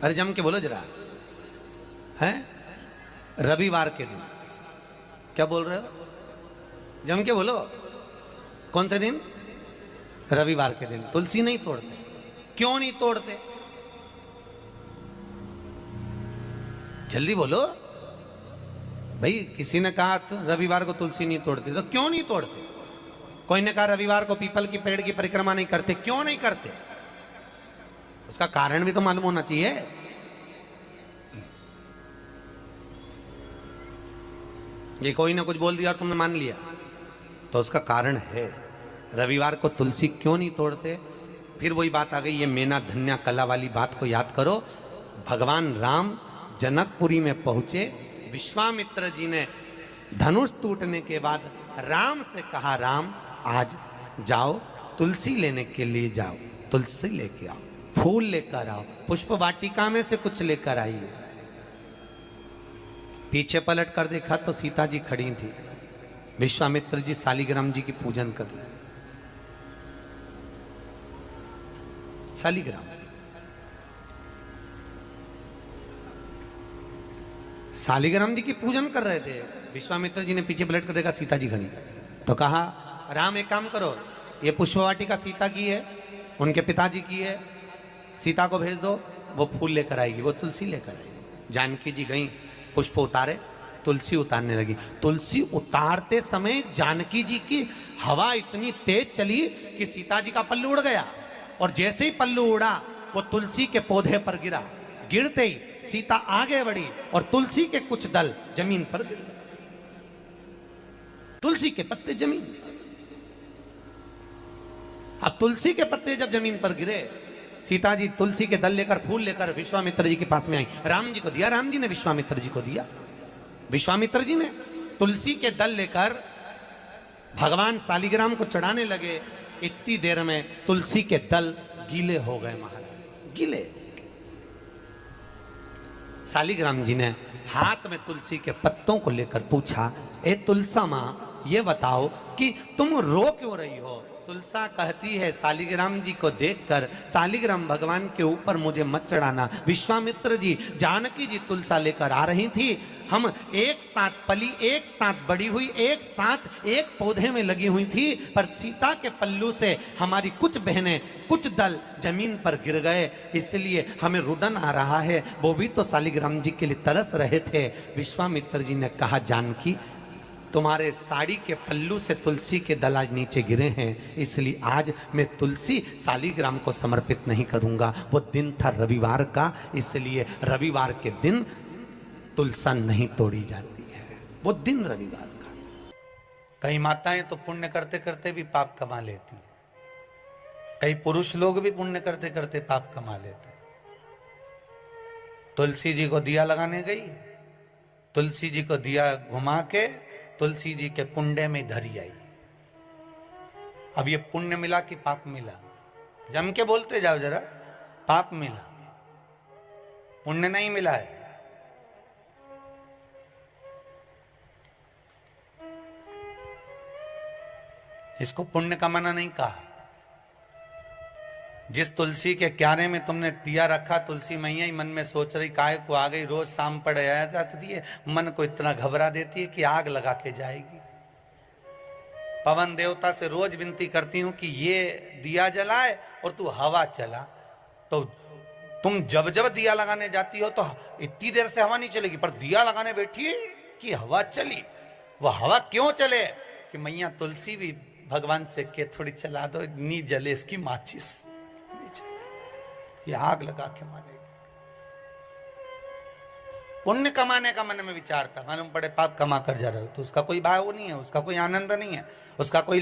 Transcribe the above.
अरे जम के बोलो जरा, है रविवार के दिन। क्या बोल रहे हो? जम के बोलो, कौन से दिन? रविवार के दिन तुलसी नहीं तोड़ते। क्यों नहीं तोड़ते? जल्दी बोलो भाई। किसी ने कहा तो रविवार को तुलसी नहीं तोड़ते, तो क्यों नहीं तोड़ते? कोई ने कहा रविवार को पीपल की पेड़ की परिक्रमा नहीं करते। क्यों नहीं करते? उसका कारण भी तो मालूम होना चाहिए। ये कोई ना कुछ बोल दिया और तुमने मान लिया, तो उसका कारण है। रविवार को तुलसी क्यों नहीं तोड़ते? फिर वही बात आ गई, ये मेना धन्या कला वाली बात को याद करो। भगवान राम जनकपुरी में पहुंचे, विश्वामित्र जी ने धनुष टूटने के बाद राम से कहा, राम आज जाओ तुलसी लेने के लिए जाओ, तुलसी लेके आओ, फूल लेकर आओ, पुष्प वाटिका में से कुछ लेकर आइए। पीछे पलट कर देखा तो सीता जी खड़ी थी। विश्वामित्र जी शालिग्राम जी की पूजन कर रहे। शालिग्राम, शालिग्राम जी की पूजन कर रहे थे। विश्वामित्र जी ने पीछे पलट कर देखा, सीता जी खड़ी। तो कहा, राम एक काम करो, ये पुष्प वाटिका सीता की है, उनके पिताजी की है, सीता को भेज दो, वो फूल लेकर आएगी, वो तुलसी लेकर आएगी। जानकी जी गई, पुष्प उतारे, तुलसी उतारने लगी। तुलसी उतारते समय जानकी जी की हवा इतनी तेज चली कि सीता जी का पल्लू उड़ गया, और जैसे ही पल्लू उड़ा वो तुलसी के पौधे पर गिरा। गिरते ही सीता आगे बढ़ी और तुलसी के कुछ दल जमीन पर गिर गए। तुलसी के पत्ते जमीन पर। अब तुलसी के पत्ते जब जमीन पर गिरे, सीता जी तुलसी के दल लेकर, फूल लेकर विश्वामित्र जी के पास में आई। राम जी को दिया, राम जी ने विश्वामित्र जी को दिया। विश्वामित्र जी ने तुलसी के दल लेकर भगवान शालिग्राम को चढ़ाने लगे। इतनी देर में तुलसी के दल गीले हो गए, महाराज गीले। शालिग्राम जी ने हाथ में तुलसी के पत्तों को लेकर पूछा, ए तुलसा मां, ये बताओ कि तुम रो क्यों रही हो? तुलसा कहती है, शालिग्राम जी को देखकर, शालिग्राम भगवान के ऊपर मुझे मत चढ़ाना। विश्वामित्र जी, जानकी जी तुलसा लेकर आ रही थी, हम एक साथ पली, एक साथ बड़ी हुई, एक साथ एक पौधे में लगी हुई थी, पर सीता के पल्लू से हमारी कुछ बहनें, कुछ दल जमीन पर गिर गए, इसलिए हमें रुदन आ रहा है। वो भी तो शालिग्राम जी के लिए तरस रहे थे। विश्वामित्र जी ने कहा, जानकी, तुम्हारे साड़ी के पल्लू से तुलसी के दल आज नीचे गिरे हैं, इसलिए आज मैं तुलसी शालिग्राम को समर्पित नहीं करूंगा। वो दिन था रविवार का, इसलिए रविवार के दिन तुलसा नहीं तोड़ी जाती है। वो दिन रविवार का। कई माताएं तो पुण्य करते करते भी पाप कमा लेती, कई पुरुष लोग भी पुण्य करते करते पाप कमा लेते। तुलसी जी को दिया लगाने गई, तुलसी जी को दिया घुमा के तुलसी जी के कुंडे में धरी आई। अब ये पुण्य मिला कि पाप मिला? जम के बोलते जाओ जरा। पाप मिला, पुण्य नहीं मिला है। इसको पुण्य कमाना नहीं कहा। जिस तुलसी के क्यारे में तुमने दिया रखा, तुलसी मैया ही मन में सोच रही, काहे को आ गई, रोज शाम पड़े आया जाती है, मन को इतना घबरा देती है कि आग लगा के जाएगी। पवन देवता से रोज विनती करती हूं कि ये दिया जलाए और तू हवा चला। तो तुम जब जब दिया लगाने जाती हो तो इतनी देर से हवा नहीं चलेगी, पर दिया लगाने बैठी कि हवा चली। वह हवा क्यों चले? कि मैया तुलसी भी भगवान से के थोड़ी चला दो, नी जले इसकी माचिस, ये आग लगा के मानेगी। पुण्य कमाने का मन में विचार था, मालूम पड़े पाप कमा कर जा रहे हो, तो उसका कोई भाव नहीं है, उसका कोई आनंद नहीं है, उसका कोई